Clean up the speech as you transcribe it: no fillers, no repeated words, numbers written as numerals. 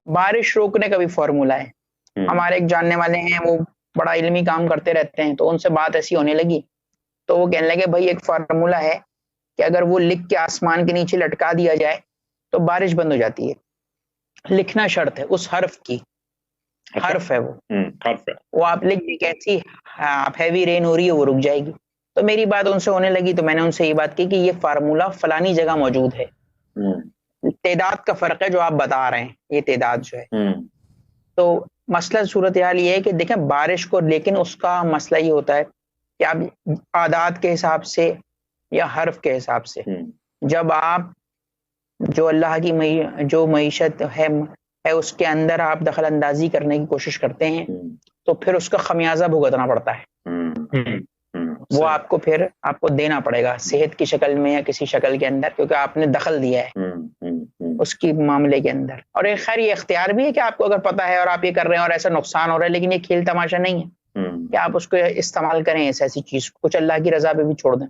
बारिश रोकने का भी फॉर्मूला है। हमारे एक जानने वाले हैं, वो बड़ा इल्मी काम करते रहते हैं, तो उनसे बात ऐसी होने लगी, तो वो कहने लगे भाई एक फार्मूला है कि अगर वो लिख के आसमान के नीचे लटका दिया जाए तो बारिश बंद हो जाती है। लिखना शर्त है उस हर्फ की। हर्फ है वो। हर्फ है। वो आप लिख दी कैसी, आप हैवी रेन हो रही है, वो रुक जाएगी। तो मेरी बात उनसे होने लगी, तो मैंने उनसे ये बात की कि ये फार्मूला फलानी जगह मौजूद है। तादाद का फर्क है जो आप बता रहे हैं, ये तादाद जो है। तो मसला सूरत हाल ये है कि देखें बारिश को, लेकिन उसका मसला ये होता है कि आप आदाद के हिसाब से या हर्फ के हिसाब से, जब आप जो अल्लाह की जो मईशत है उसके अंदर आप दखल अंदाजी करने की कोशिश करते हैं, तो फिर उसका खमियाजा भुगतना पड़ता है। वो आपको फिर आपको देना पड़ेगा सेहत की शक्ल में या किसी शक्ल के अंदर, क्योंकि आपने दखल दिया है उसकी मामले के अंदर। और एक खैर ये इख्तियार भी है कि आपको अगर पता है और आप ये कर रहे हैं और ऐसा नुकसान हो रहा है, लेकिन ये खेल तमाशा नहीं है कि आप उसको इस्तेमाल करें ऐसी चीज, कुछ अल्लाह की रजा पे भी छोड़ दें।